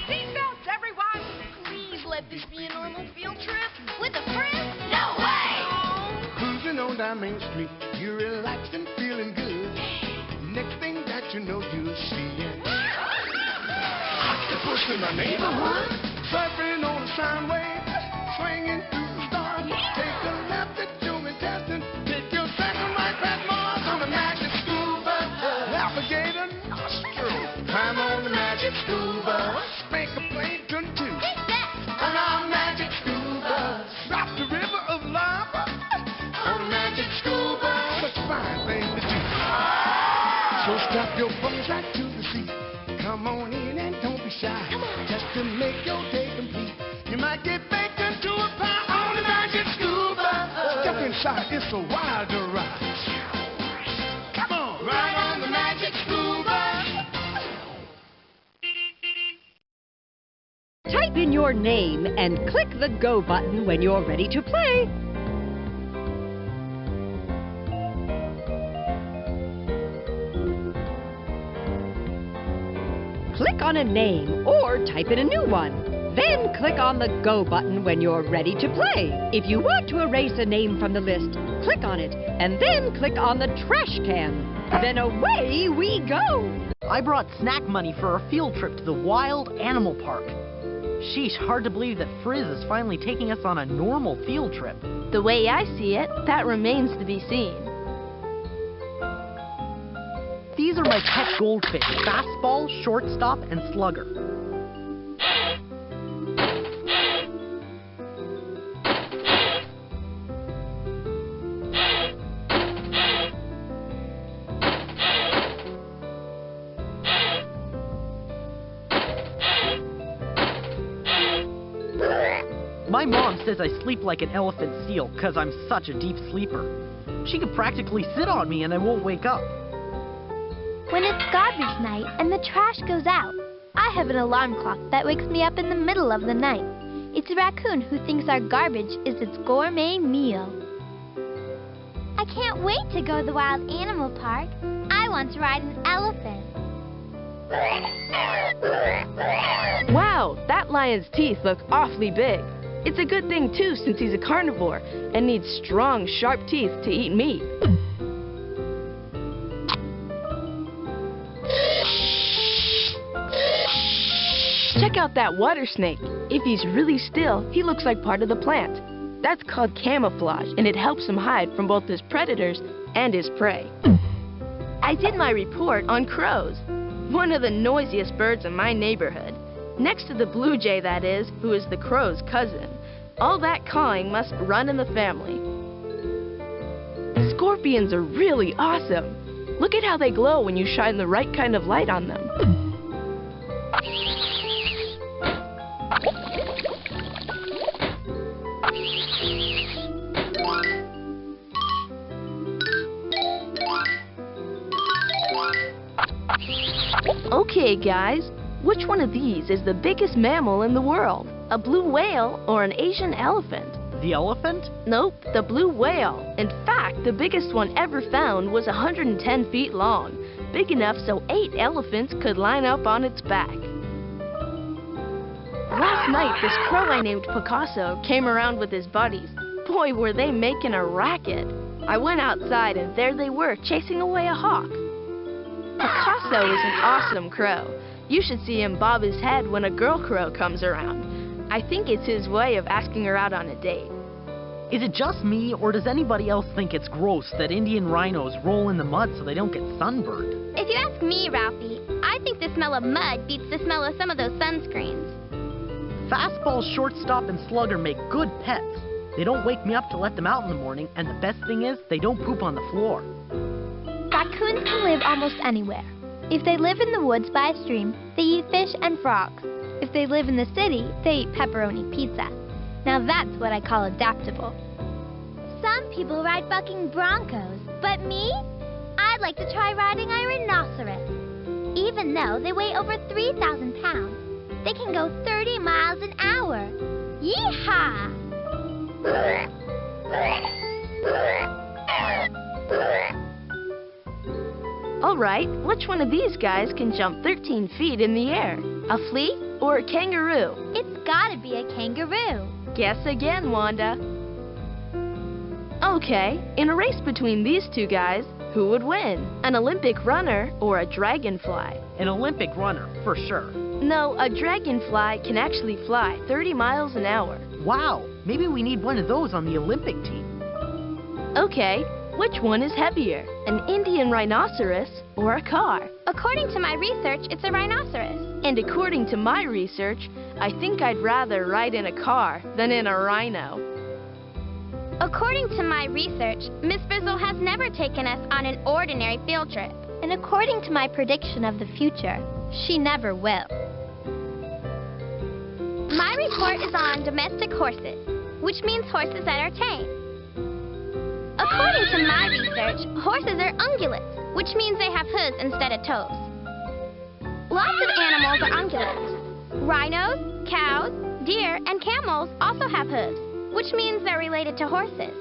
Seatbelts, everyone! Please let this be a normal field trip. With a friend? No way! Cruising on down Main Street, you're relaxed and feeling good. Next thing that you know, you'll see it. Octopus in the neighborhood, surfing on the sound wave, swinging through the stars. Take a left at Human Testing, take your second right past Mars on the magic scuba. Alligator nostril, climb on the magic scuba. Make a plankton too. On our magic scuba, drop the river of lava on magic scuba. Such a fine thing to do. So strap your bones right to the seat. Come on in and don't be shy. Just to make your day complete. You might get baked into a pie on the magic scuba. Step inside, it's a wilder ride. Come on, ride on the magic scuba. Type in your name and click the Go button when you're ready to play. Click on a name or type in a new one. Then click on the Go button when you're ready to play. If you want to erase a name from the list, click on it and then click on the trash can. Then away we go! I brought snack money for our field trip to the Wild Animal Park. Sheesh, hard to believe that Frizz is finally taking us on a normal field trip. The way I see it, that remains to be seen. These are my pet goldfish, fastball, shortstop, and slugger. My mom says I sleep like an elephant seal because I'm such a deep sleeper. She could practically sit on me and I won't wake up. When it's garbage night and the trash goes out, I have an alarm clock that wakes me up in the middle of the night. It's a raccoon who thinks our garbage is its gourmet meal. I can't wait to go to the Wild Animal Park. I want to ride an elephant. Wow, that lion's teeth look awfully big. It's a good thing, too, since he's a carnivore and needs strong, sharp teeth to eat meat. Check out that water snake. If he's really still, he looks like part of the plant. That's called camouflage, and it helps him hide from both his predators and his prey. I did my report on crows, one of the noisiest birds in my neighborhood. Next to the blue jay, that is, who is the crow's cousin. All that cawing must run in the family. Scorpions are really awesome. Look at how they glow when you shine the right kind of light on them. Okay, guys, which one of these is the biggest mammal in the world? A blue whale or an Asian elephant? The elephant? Nope, the blue whale. In fact, the biggest one ever found was 110 feet long, big enough so 8 elephants could line up on its back. Last night, this crow I named Picasso came around with his buddies. Boy, were they making a racket. I went outside and there they were, chasing away a hawk. Picasso is an awesome crow. You should see him bob his head when a girl crow comes around. I think it's his way of asking her out on a date. Is it just me, or does anybody else think it's gross that Indian rhinos roll in the mud so they don't get sunburned? If you ask me, Ralphie, I think the smell of mud beats the smell of some of those sunscreens. Fastball, shortstop, and slugger make good pets. They don't wake me up to let them out in the morning, and the best thing is, they don't poop on the floor. Raccoons can live almost anywhere. If they live in the woods by a stream, they eat fish and frogs. If they live in the city, they eat pepperoni pizza. Now that's what I call adaptable. Some people ride bucking broncos, but me? I'd like to try riding a rhinoceros. Even though they weigh over 3,000 pounds, they can go 30 miles an hour. Yeehaw! All right, which one of these guys can jump 13 feet in the air? A flea or a kangaroo? It's gotta be a kangaroo. Guess again, Wanda. Okay, in a race between these two guys, who would win? An Olympic runner or a dragonfly? An Olympic runner, for sure. No, a dragonfly can actually fly 30 miles an hour. Wow, maybe we need one of those on the Olympic team. Okay, which one is heavier? An Indian rhinoceros or a car? According to my research, it's a rhinoceros. And according to my research, I think I'd rather ride in a car than in a rhino. According to my research, Miss Frizzle has never taken us on an ordinary field trip. And according to my prediction of the future, she never will. My report is on domestic horses, which means horses that are tame. According to my research, horses are ungulates, which means they have hooves instead of toes. Lots of animals are ungulates. Rhinos, cows, deer, and camels also have hooves, which means they're related to horses.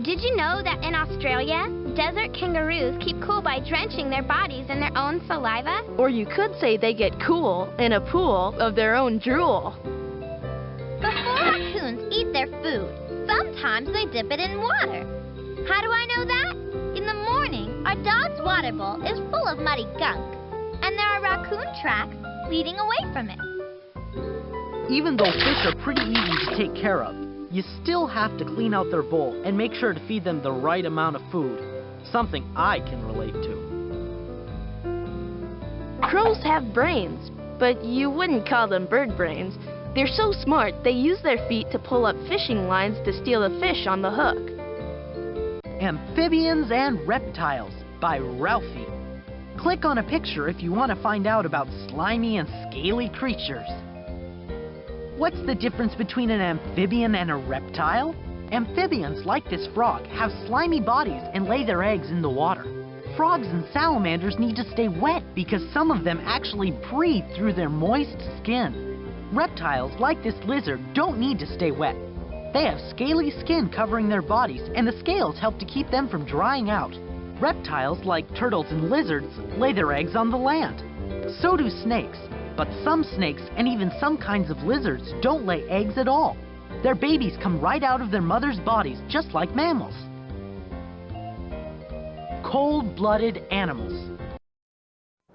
Did you know that in Australia, desert kangaroos keep cool by drenching their bodies in their own saliva? Or you could say they get cool in a pool of their own drool. Before raccoons eat their food, sometimes they dip it in water. How do I know that? In the morning, our dog's water bowl is full of muddy gunk, and there are raccoon tracks leading away from it. Even though fish are pretty easy to take care of, you still have to clean out their bowl and make sure to feed them the right amount of food. Something I can relate to. Crows have brains, but you wouldn't call them bird brains. They're so smart, they use their feet to pull up fishing lines to steal the fish on the hook. Amphibians and Reptiles by Ralphie. Click on a picture if you want to find out about slimy and scaly creatures. What's the difference between an amphibian and a reptile? Amphibians, like this frog, have slimy bodies and lay their eggs in the water. Frogs and salamanders need to stay wet because some of them actually breathe through their moist skin. Reptiles, like this lizard, don't need to stay wet. They have scaly skin covering their bodies, and the scales help to keep them from drying out. Reptiles, like turtles and lizards, lay their eggs on the land. So do snakes. But some snakes and even some kinds of lizards don't lay eggs at all. Their babies come right out of their mother's bodies, just like mammals. Cold-blooded animals.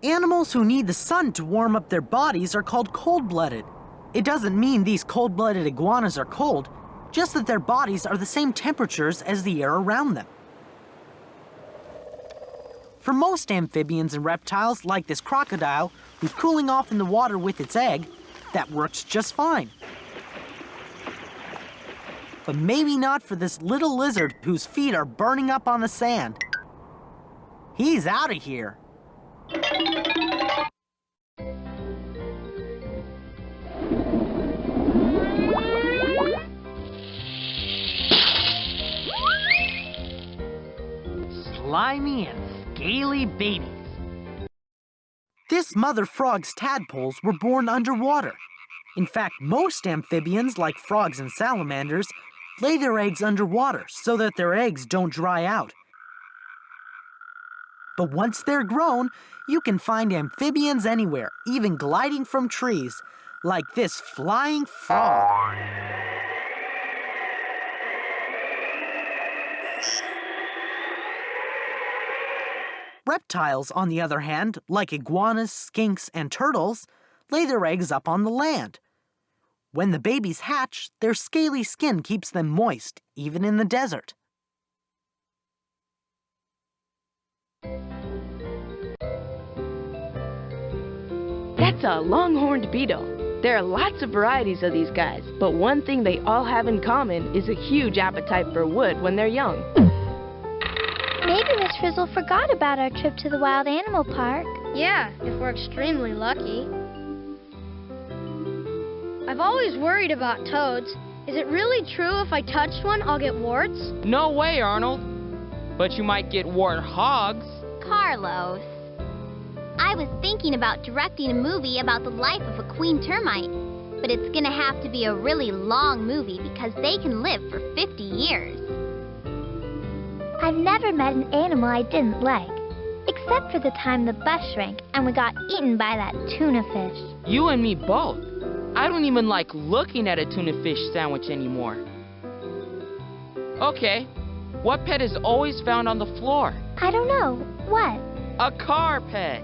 Animals who need the sun to warm up their bodies are called cold-blooded. It doesn't mean these cold-blooded iguanas are cold, just that their bodies are the same temperatures as the air around them. For most amphibians and reptiles, like this crocodile, who's cooling off in the water with its egg, that works just fine. But maybe not for this little lizard whose feet are burning up on the sand. He's out of here. Slimy and scaly babies. This mother frog's tadpoles were born underwater. In fact, most amphibians, like frogs and salamanders, lay their eggs underwater so that their eggs don't dry out. But once they're grown, you can find amphibians anywhere, even gliding from trees, like this flying frog. Reptiles, on the other hand, like iguanas, skinks, and turtles, lay their eggs up on the land. When the babies hatch, their scaly skin keeps them moist, even in the desert. That's a longhorned beetle. There are lots of varieties of these guys, but one thing they all have in common is a huge appetite for wood when they're young. Maybe Miss Frizzle forgot about our trip to the wild animal park. Yeah, if we're extremely lucky. I've always worried about toads. Is it really true if I touch one, I'll get warts? No way, Arnold. But you might get warthogs. Carlos. I was thinking about directing a movie about the life of a queen termite, but it's gonna have to be a really long movie because they can live for 50 years. I've never met an animal I didn't like. Except for the time the bus shrank and we got eaten by that tuna fish. You and me both. I don't even like looking at a tuna fish sandwich anymore. Okay, what pet is always found on the floor? I don't know. What? A car pet.